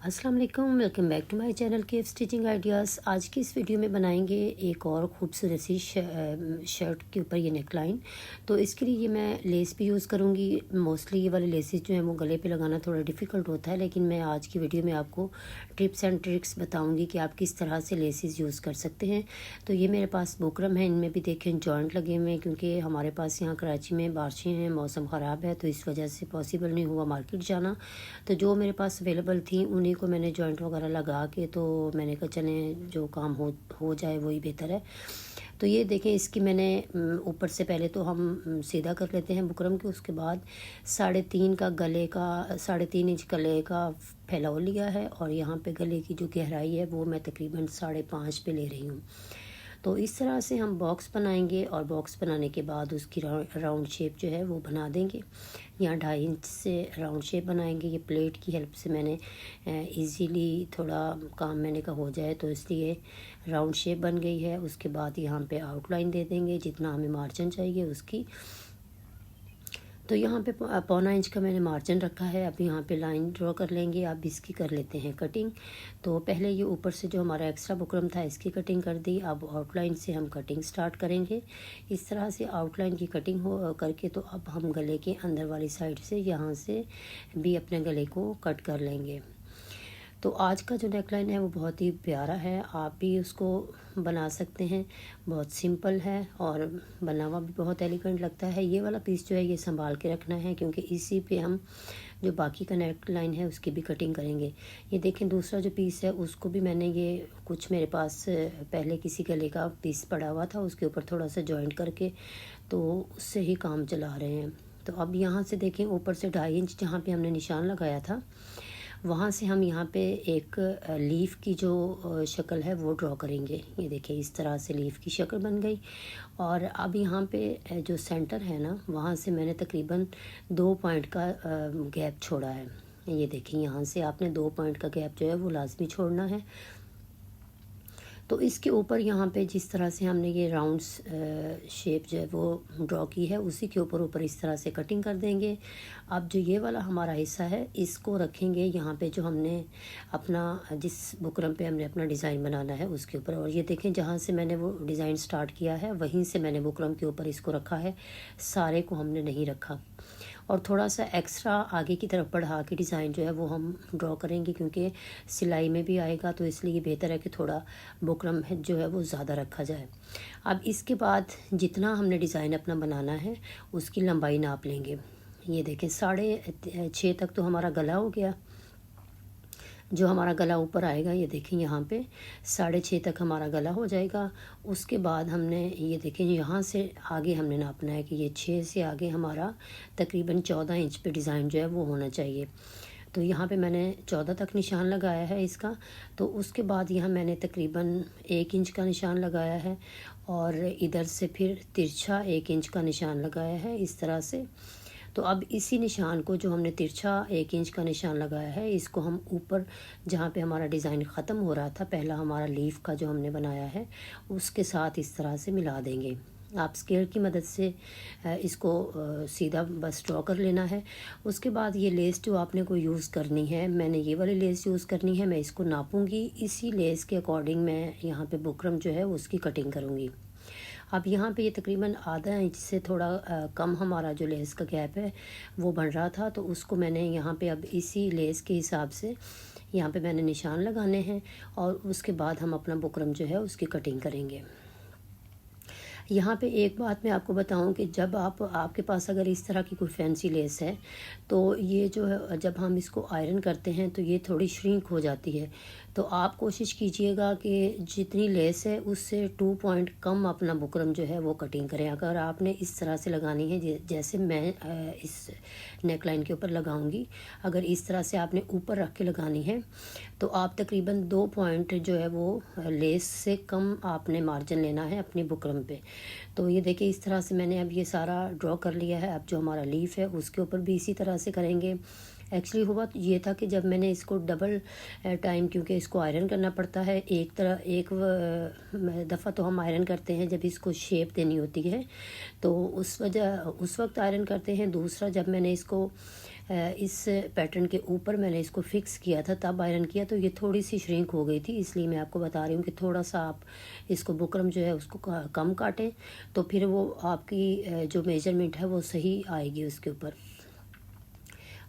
अस्सलाम वालेकुम, welcome back to my channel Kef stitching ideas. आज की इस वीडियो में बनाएंगे एक और खूबसूरत सी शर्ट के ऊपर ये नेकलाइन। तो इसके लिए ये मैं लेस भी यूज़ करूँगी। मोस्टली ये वाले लेसेस जो हैं वो गले पे लगाना थोड़ा डिफ़िकल्ट होता है, लेकिन मैं आज की वीडियो में आपको टिप्स एंड ट्रिक्स बताऊँगी कि आप किस तरह से लेसेस यूज़ कर सकते हैं। तो ये मेरे पास बुकरम है, इनमें भी देखें जॉइंट लगे हुए हैं, क्योंकि हमारे पास यहाँ कराची में बारिशें हैं, मौसम ख़राब है, तो इस वजह से पॉसिबल नहीं हुआ मार्केट जाना। तो जो मेरे पास अवेलेबल थी उन्हीं को मैंने जॉइंट वगैरह लगा के, तो मैंने कहा चले जो काम हो जाए वही बेहतर है। तो ये देखें, इसकी मैंने ऊपर से पहले तो हम सीधा कर लेते हैं बुकरम के, उसके बाद 3.5 इंच गले का फैलाव लिया है, और यहाँ पे गले की जो गहराई है वो मैं तकरीबन 5.5 पे ले रही हूँ। तो इस तरह से हम बॉक्स बनाएंगे, और बॉक्स बनाने के बाद उसकी राउंड शेप जो है वो बना देंगे। यहाँ 2.5 इंच से राउंड शेप बनाएंगे। ये प्लेट की हेल्प से मैंने इजीली थोड़ा काम मैंने का हो जाए, तो इसलिए राउंड शेप बन गई है। उसके बाद यहाँ पे आउटलाइन दे देंगे जितना हमें मार्जिन चाहिए उसकी। तो यहाँ पे 1.25 इंच का मैंने मार्जिन रखा है। अब यहाँ पे लाइन ड्रॉ कर लेंगे। अब इसकी कर लेते हैं कटिंग। तो पहले ये ऊपर से जो हमारा एक्स्ट्रा बुकरम था इसकी कटिंग कर दी। अब आउटलाइन से हम कटिंग स्टार्ट करेंगे। इस तरह से आउटलाइन की कटिंग हो करके, तो अब हम गले के अंदर वाली साइड से यहाँ से भी अपने गले को कट कर लेंगे। तो आज का जो नेकलाइन है वो बहुत ही प्यारा है, आप भी उसको बना सकते हैं। बहुत सिंपल है और बनावा भी बहुत एलिगेंट लगता है। ये वाला पीस जो है ये संभाल के रखना है, क्योंकि इसी पे हम जो बाकी का नेकलाइन है उसकी भी कटिंग करेंगे। ये देखें, दूसरा जो पीस है उसको भी मैंने, ये कुछ मेरे पास पहले किसी गले का पीस पड़ा हुआ था, उसके ऊपर थोड़ा सा जॉइंट करके तो उससे ही काम चला रहे हैं। तो अब यहाँ से देखें, ऊपर से 2.5 इंच जहाँ पे हमने निशान लगाया था, वहाँ से हम यहाँ पे एक लीफ की जो शक्ल है वो ड्रॉ करेंगे। ये देखिए, इस तरह से लीफ की शक्ल बन गई। और अब यहाँ पे जो सेंटर है ना, वहाँ से मैंने तकरीबन 2 पॉइंट का गैप छोड़ा है। ये देखिए, यहाँ से आपने 2 पॉइंट का गैप जो है वो लाजमी छोड़ना है। तो इसके ऊपर यहाँ पे जिस तरह से हमने ये राउंड्स शेप जो है वो ड्रॉ की है, उसी के ऊपर ऊपर इस तरह से कटिंग कर देंगे। अब जो ये वाला हमारा हिस्सा है इसको रखेंगे यहाँ पे, जो हमने अपना जिस बुकरम पे हमने अपना डिज़ाइन बनाना है उसके ऊपर। और ये देखें, जहाँ से मैंने वो डिज़ाइन स्टार्ट किया है वहीं से मैंने बुकरम के ऊपर इसको रखा है, सारे को हमने नहीं रखा। और थोड़ा सा एक्स्ट्रा आगे की तरफ बढ़ा के डिज़ाइन जो है वो हम ड्रॉ करेंगे, क्योंकि सिलाई में भी आएगा, तो इसलिए बेहतर है कि थोड़ा बुकरम है जो है वो ज़्यादा रखा जाए। अब इसके बाद जितना हमने डिज़ाइन अपना बनाना है उसकी लंबाई नाप लेंगे। ये देखें, 6.5 तक तो हमारा गला हो गया। जो हमारा गला ऊपर आएगा, ये देखें यहाँ पे 6.5 तक हमारा गला हो जाएगा। उसके बाद हमने ये देखें, यहाँ से आगे हमने नापना है कि ये 6 से आगे हमारा तकरीबन 14 इंच पे डिज़ाइन जो है वो होना चाहिए। तो यहाँ पे मैंने 14 तक निशान लगाया है इसका। तो उसके बाद यहाँ मैंने तकरीबन 1 इंच का निशान लगाया है, और इधर से फिर तिरछा 1 इंच का निशान लगाया है इस तरह से। तो अब इसी निशान को, जो हमने तिरछा 1 इंच का निशान लगाया है, इसको हम ऊपर जहाँ पे हमारा डिज़ाइन ख़त्म हो रहा था, पहला हमारा लीफ का जो हमने बनाया है, उसके साथ इस तरह से मिला देंगे। आप स्केल की मदद से इसको सीधा बस ड्रॉ कर लेना है। उसके बाद ये लेस जो आपने को यूज़ करनी है, मैंने ये वाली लेस यूज़ करनी है, मैं इसको नापूंगी। इसी लेस के अकॉर्डिंग मैं यहाँ पे बुकरम जो है उसकी कटिंग करूँगी। अब यहाँ पे ये तकरीबन आधा इंच से थोड़ा कम हमारा जो लेस का गैप है वो बन रहा था, तो उसको मैंने यहाँ पे अब इसी लेस के हिसाब से यहाँ पे मैंने निशान लगाने हैं, और उसके बाद हम अपना बुकरम जो है उसकी कटिंग करेंगे। यहाँ पे एक बात मैं आपको बताऊं कि जब आपके पास अगर इस तरह की कोई फैंसी लेस है, तो ये जो है जब हम इसको आयरन करते हैं तो ये थोड़ी श्रिंक हो जाती है। तो आप कोशिश कीजिएगा कि जितनी लेस है उससे 2 पॉइंट कम अपना बुकरम जो है वो कटिंग करें। अगर आपने इस तरह से लगानी है जैसे मैं इस नेकलाइन के ऊपर लगाऊंगी, अगर इस तरह से आपने ऊपर रख के लगानी है तो आप तकरीबन 2 पॉइंट जो है वो लेस से कम आपने मार्जिन लेना है अपनी बुकरम पे। तो ये देखिए, इस तरह से मैंने अब ये सारा ड्रॉ कर लिया है। अब जो हमारा लीफ है उसके ऊपर भी इसी तरह से करेंगे। एक्चुअली हुआ तो ये था कि जब मैंने इसको डबल टाइम, क्योंकि इसको आयरन करना पड़ता है, एक दफ़ा तो हम आयरन करते हैं जब इसको शेप देनी होती है, तो उस वक्त आयरन करते हैं। दूसरा जब मैंने इसको इस पैटर्न के ऊपर मैंने इसको फिक्स किया था तब आयरन किया, तो ये थोड़ी सी श्रिंक हो गई थी। इसलिए मैं आपको बता रही हूँ कि थोड़ा सा आप इसको बुकरम जो है उसको कम काटें, तो फिर वो आपकी जो मेजरमेंट है वो सही आएगी उसके ऊपर।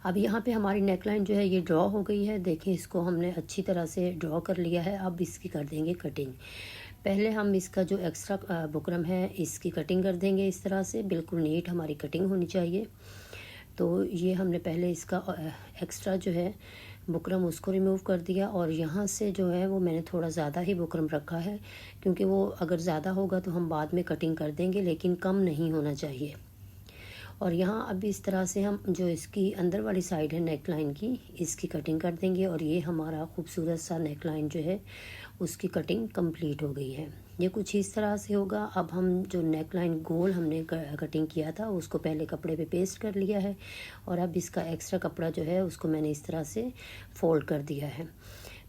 अब यहाँ पे हमारी नेकलाइन जो है ये ड्रॉ हो गई है। देखें, इसको हमने अच्छी तरह से ड्रॉ कर लिया है। अब इसकी कर देंगे कटिंग। पहले हम इसका जो एक्स्ट्रा बुकरम है इसकी कटिंग कर देंगे। इस तरह से बिल्कुल नीट हमारी कटिंग होनी चाहिए। तो ये हमने पहले इसका एक्स्ट्रा जो है बुकरम उसको रिमूव कर दिया, और यहाँ से जो है वो मैंने थोड़ा ज़्यादा ही बुकरम रखा है, क्योंकि वो अगर ज़्यादा होगा तो हम बाद में कटिंग कर देंगे, लेकिन कम नहीं होना चाहिए। और यहाँ अब इस तरह से हम जो इसकी अंदर वाली साइड है नेकलाइन की, इसकी कटिंग कर देंगे, और ये हमारा खूबसूरत सा नेकलाइन जो है उसकी कटिंग कंप्लीट हो गई है। ये कुछ इस तरह से होगा। अब हम जो नेकलाइन गोल हमने कटिंग किया था उसको पहले कपड़े पे पेस्ट कर लिया है, और अब इसका एक्स्ट्रा कपड़ा जो है उसको मैंने इस तरह से फोल्ड कर दिया है।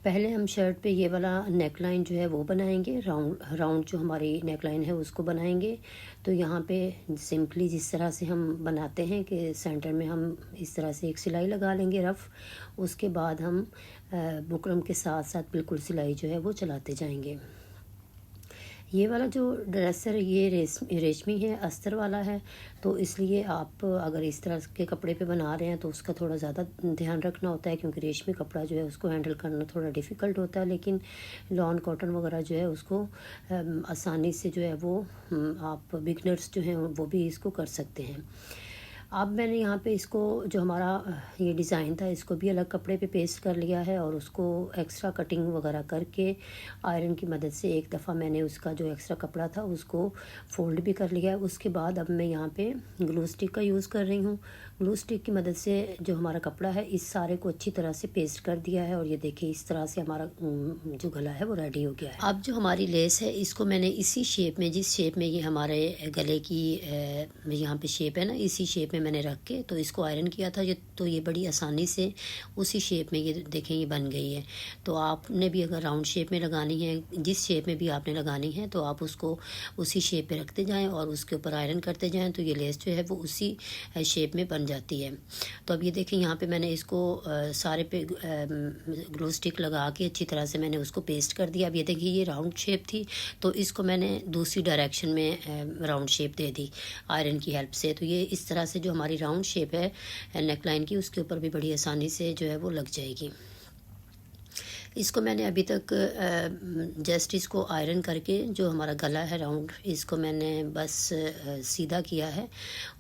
पहले हम शर्ट पे ये वाला नेकलाइन जो है वो बनाएंगे, राउंड जो हमारी नेकलाइन है उसको बनाएंगे। तो यहाँ पे सिंपली जिस तरह से हम बनाते हैं कि सेंटर में हम इस तरह से एक सिलाई लगा लेंगे रफ़, उसके बाद हम बुकरम के साथ साथ बिल्कुल सिलाई जो है वो चलाते जाएंगे। ये वाला जो ड्रेस है ये रेशमी है, अस्तर वाला है, तो इसलिए आप अगर इस तरह के कपड़े पे बना रहे हैं तो उसका थोड़ा ज़्यादा ध्यान रखना होता है, क्योंकि रेशमी कपड़ा जो है उसको हैंडल करना थोड़ा डिफ़िकल्ट होता है। लेकिन लॉन कॉटन वगैरह जो है उसको आसानी से जो है वो आप बिगनर्स जो हैं वो भी इसको कर सकते हैं। अब मैंने यहाँ पे इसको जो हमारा ये डिज़ाइन था इसको भी अलग कपड़े पे पेस्ट कर लिया है, और उसको एक्स्ट्रा कटिंग वगैरह करके आयरन की मदद से एक दफ़ा मैंने उसका जो एक्स्ट्रा कपड़ा था उसको फोल्ड भी कर लिया है। उसके बाद अब मैं यहाँ पे ग्लू स्टिक का यूज़ कर रही हूँ। ग्लू स्टिक की मदद से जो हमारा कपड़ा है इस सारे को अच्छी तरह से पेस्ट कर दिया है, और ये देखिए इस तरह से हमारा जो गला है वो रेडी हो गया है। अब जो हमारी लेस है इसको मैंने इसी शेप में, जिस शेप में ये हमारे गले की यहाँ पे शेप है ना, इसी शेप में मैंने रख के तो इसको आयरन किया था। तो ये बड़ी आसानी से उसी शेप में ये देखें ये बन गई है। तो आपने भी अगर राउंड शेप में लगानी है, जिस शेप में भी आपने लगानी है, तो आप उसको उसी शेप पे रखते जाएं और उसके ऊपर आयरन करते जाएं, तो ये लेस जो है वो उसी शेप में बन जाती है। तो अब ये देखें यहाँ पे मैंने इसको सारे पे ग्लू स्टिक लगा के अच्छी तरह से मैंने उसको पेस्ट कर दिया। अब ये देखिए ये राउंड शेप थी, तो इसको मैंने दूसरी डायरेक्शन में राउंड शेप दे दी आयरन की हेल्प से। तो ये इस तरह से जो हमारी राउंड शेप है नेकलाइन की उसके ऊपर भी बड़ी आसानी से जो है वो लग जाएगी। इसको मैंने अभी तक जस्ट इसको आयरन करके जो हमारा गला है राउंड, इसको मैंने बस सीधा किया है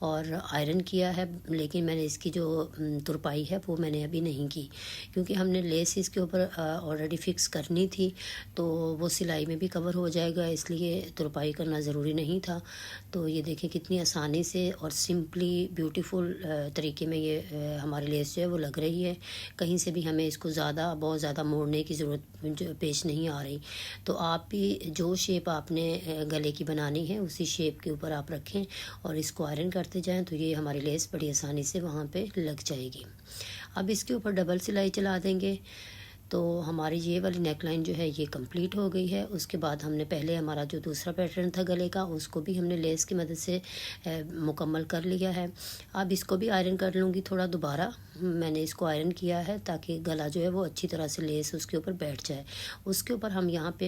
और आयरन किया है, लेकिन मैंने इसकी जो तुरपाई है वो मैंने अभी नहीं की, क्योंकि हमने लेस इसके ऊपर ऑलरेडी फिक्स करनी थी, तो वो सिलाई में भी कवर हो जाएगा, इसलिए तुरपाई करना ज़रूरी नहीं था। तो ये देखें कितनी आसानी से और सिंपली ब्यूटीफुल तरीके में ये हमारी लेस जो है वो लग रही है। कहीं से भी हमें इसको बहुत ज़्यादा मोड़ने की ज़रूरत जो पेश नहीं आ रही। तो आप भी जो शेप आपने गले की बनानी है उसी शेप के ऊपर आप रखें और इसको आयरन करते जाएं, तो ये हमारी लेस बड़ी आसानी से वहाँ पे लग जाएगी। अब इसके ऊपर डबल सिलाई चला देंगे, तो हमारी ये वाली नेकलाइन जो है ये कंप्लीट हो गई है। उसके बाद हमने पहले हमारा जो दूसरा पैटर्न था गले का उसको भी हमने लेस की मदद से मुकम्मल कर लिया है। अब इसको भी आयरन कर लूँगी थोड़ा दोबारा। मैंने इसको आयरन किया है ताकि गला जो है वो अच्छी तरह से लेस उसके ऊपर बैठ जाए। उसके ऊपर हम यहाँ पे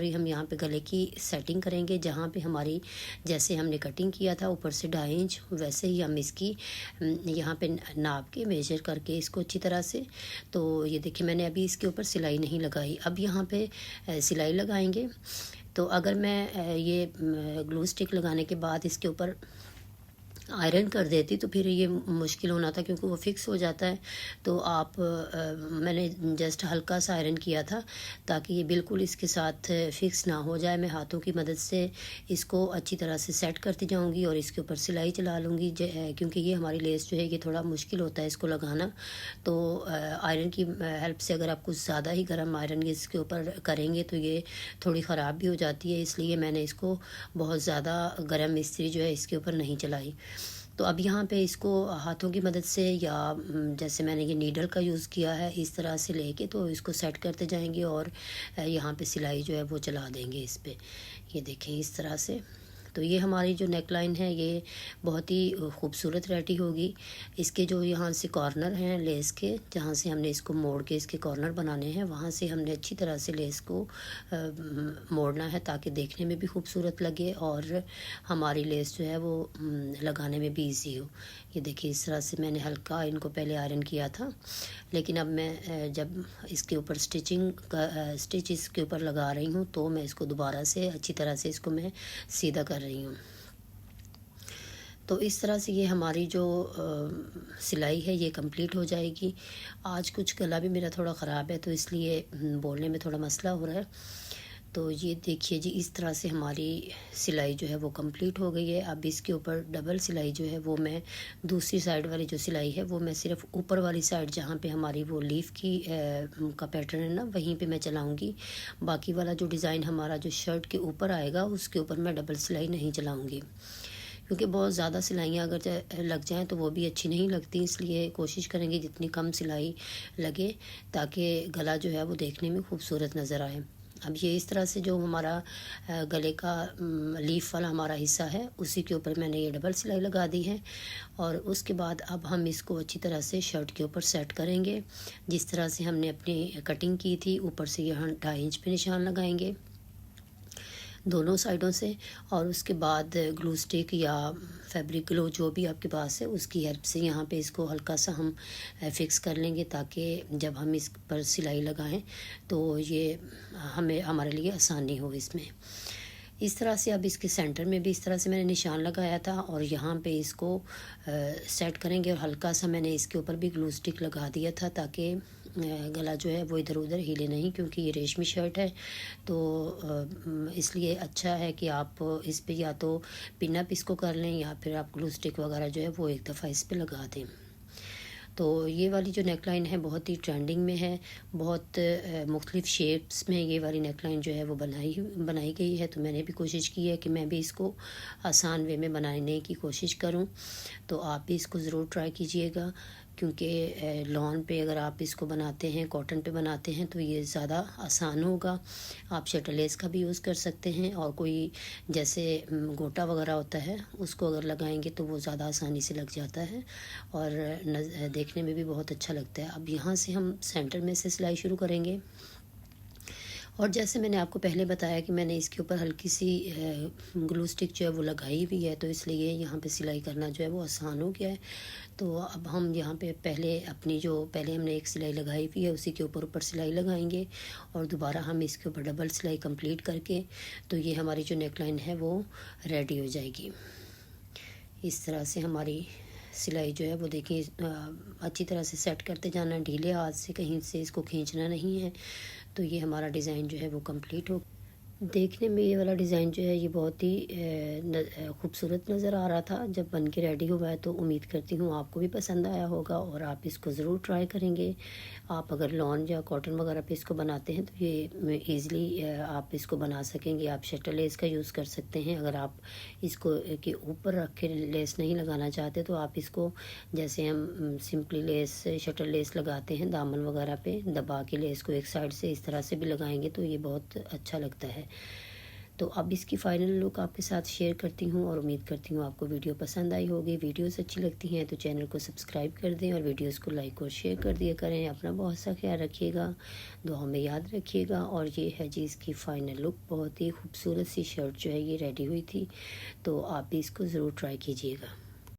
हम यहाँ पे गले की सेटिंग करेंगे, जहाँ पे हमारी जैसे हमने कटिंग किया था ऊपर से 2.5 इंच, वैसे ही हम इसकी यहाँ पे नाप के मेजर करके इसको अच्छी तरह से। तो ये देखिए मैंने अभी इसके ऊपर सिलाई नहीं लगाई, अब यहाँ पे सिलाई लगाएंगे। तो अगर मैं ये ग्लू स्टिक लगाने के बाद इसके ऊपर आयरन कर देती तो फिर ये मुश्किल होना था, क्योंकि वो फिक्स हो जाता है। तो मैंने जस्ट हल्का सा आयरन किया था ताकि ये बिल्कुल इसके साथ फिक्स ना हो जाए। मैं हाथों की मदद से इसको अच्छी तरह से सेट करती जाऊंगी और इसके ऊपर सिलाई चला लूँगी, क्योंकि ये हमारी लेस जो है ये थोड़ा मुश्किल होता है इसको लगाना। तो आयरन की हेल्प से अगर आप कुछ ज़्यादा ही गर्म आयरन इसके ऊपर करेंगे तो ये थोड़ी ख़राब भी हो जाती है, इसलिए मैंने इसको बहुत ज़्यादा गर्म इस्त्री जो है इसके ऊपर नहीं चलाई। तो अब यहाँ पे इसको हाथों की मदद से या जैसे मैंने ये नीडल का यूज़ किया है इस तरह से लेके तो इसको सेट करते जाएंगे और यहाँ पे सिलाई जो है वो चला देंगे इस पे। ये देखें इस तरह से। तो ये हमारी जो नेक लाइन है ये बहुत ही खूबसूरत रेडी होगी। इसके जो यहाँ से कॉर्नर हैं लेस के, जहाँ से हमने इसको मोड़ के इसके कॉर्नर बनाने हैं, वहाँ से हमने अच्छी तरह से लेस को मोड़ना है ताकि देखने में भी खूबसूरत लगे और हमारी लेस जो है वो लगाने में भी इजी हो। ये देखिए इस तरह से मैंने हल्का इनको पहले आयरन किया था, लेकिन अब मैं जब इसके ऊपर स्टिच इसके ऊपर लगा रही हूँ तो मैं इसको दोबारा से अच्छी तरह से इसको मैं सीधा कर रही हूँ। तो इस तरह से ये हमारी जो सिलाई है ये कंप्लीट हो जाएगी। आज कुछ गला भी मेरा थोड़ा ख़राब है तो इसलिए बोलने में थोड़ा मसला हो रहा है। तो ये देखिए जी इस तरह से हमारी सिलाई जो है वो कंप्लीट हो गई है। अब इसके ऊपर डबल सिलाई जो है वो मैं दूसरी साइड वाली जो सिलाई है वो मैं सिर्फ ऊपर वाली साइड जहाँ पे हमारी वो लीफ की का पैटर्न है ना वहीं पे मैं चलाऊँगी। बाकी वाला जो डिज़ाइन हमारा जो शर्ट के ऊपर आएगा उसके ऊपर मैं डबल सिलाई नहीं चलाऊँगी, क्योंकि बहुत ज़्यादा सिलाइयाँ अगर लग जाएं तो वो भी अच्छी नहीं लगती। इसलिए कोशिश करेंगे जितनी कम सिलाई लगे ताकि गला जो है वो देखने में खूबसूरत नज़र आए। अब ये इस तरह से जो हमारा गले का लीफ वाला हमारा हिस्सा है उसी के ऊपर मैंने ये डबल सिलाई लगा दी है। और उसके बाद अब हम इसको अच्छी तरह से शर्ट के ऊपर सेट करेंगे जिस तरह से हमने अपनी कटिंग की थी। ऊपर से यहाँ 2.5 इंच पे निशान लगाएंगे दोनों साइडों से, और उसके बाद ग्लू स्टिक या फैब्रिक ग्लू जो भी आपके पास है उसकी हेल्प से यहाँ पे इसको हल्का सा हम फिक्स कर लेंगे ताकि जब हम इस पर सिलाई लगाएं तो ये हमारे लिए आसानी हो इसमें। इस तरह से अब इसके सेंटर में भी इस तरह से मैंने निशान लगाया था और यहाँ पे इसको सेट करेंगे। और हल्का सा मैंने इसके ऊपर भी ग्लू स्टिक लगा दिया था ताकि गला जो है वो इधर उधर हिले नहीं, क्योंकि ये रेशमी शर्ट है तो इसलिए अच्छा है कि आप इस पे या तो पिन अप इसको कर लें या फिर आप ग्लू स्टिक वगैरह जो है वो एक दफ़ा इस पे लगा दें। तो ये वाली जो नेकलाइन है बहुत ही ट्रेंडिंग में है, बहुत मुख्तलिफ़ शेप्स में ये वाली नेकलाइन जो है वो बनाई गई है। तो मैंने भी कोशिश की है कि मैं भी इसको आसान वे में बनाने की कोशिश करूं। तो आप भी इसको ज़रूर ट्राई कीजिएगा, क्योंकि लॉन पे अगर आप इसको बनाते हैं, कॉटन पे बनाते हैं तो ये ज़्यादा आसान होगा। आप शटरलेस का भी यूज़ कर सकते हैं और कोई जैसे गोटा वगैरह होता है उसको अगर लगाएंगे तो वो ज़्यादा आसानी से लग जाता है और देखने में भी बहुत अच्छा लगता है। अब यहाँ से हम सेंटर में से सिलाई शुरू करेंगे और जैसे मैंने आपको पहले बताया कि मैंने इसके ऊपर हल्की सी ग्लू स्टिक जो है वो लगाई हुई है, तो इसलिए यहाँ पे सिलाई करना जो है वो आसान हो गया है। तो अब हम यहाँ पे पहले हमने एक सिलाई लगाई हुई है उसी के ऊपर सिलाई लगाएंगे और दोबारा हम इसके ऊपर डबल सिलाई कंप्लीट करके तो ये हमारी जो नेकलाइन है वो रेडी हो जाएगी। इस तरह से हमारी सिलाई जो है वो देखिए अच्छी तरह से सेट करते जाना, ढीले हाथ से कहीं से इसको खींचना नहीं है। तो ये हमारा डिज़ाइन जो है वो कंप्लीट हो। देखने में ये वाला डिज़ाइन जो है ये बहुत ही खूबसूरत नज़र आ रहा था जब बन के रेडी हुआ है। तो उम्मीद करती हूँ आपको भी पसंद आया होगा और आप इसको ज़रूर ट्राई करेंगे। आप अगर लॉन या कॉटन वगैरह पे इसको बनाते हैं तो ये ईज़िली आप इसको बना सकेंगे। आप शटर लेस का यूज़ कर सकते हैं। अगर आप इसको के ऊपर रख के लेस नहीं लगाना चाहते तो आप इसको जैसे हम सिंपली लेस शटर लेस लगाते हैं दामन वगैरह पे दबा के लेस को एक साइड से इस तरह से भी लगाएंगे तो ये बहुत अच्छा लगता है। तो अब इसकी फ़ाइनल लुक आपके साथ शेयर करती हूँ और उम्मीद करती हूँ आपको वीडियो पसंद आई होगी। वीडियोस अच्छी लगती हैं तो चैनल को सब्सक्राइब कर दें और वीडियोस को लाइक और शेयर कर दिया करें। अपना बहुत सा ख्याल रखिएगा, दुआ में याद रखिएगा। और ये है जी इसकी फ़ाइनल लुक, बहुत ही खूबसूरत सी शर्ट जो है ये रेडी हुई थी। तो आप भी इसको ज़रूर ट्राई कीजिएगा।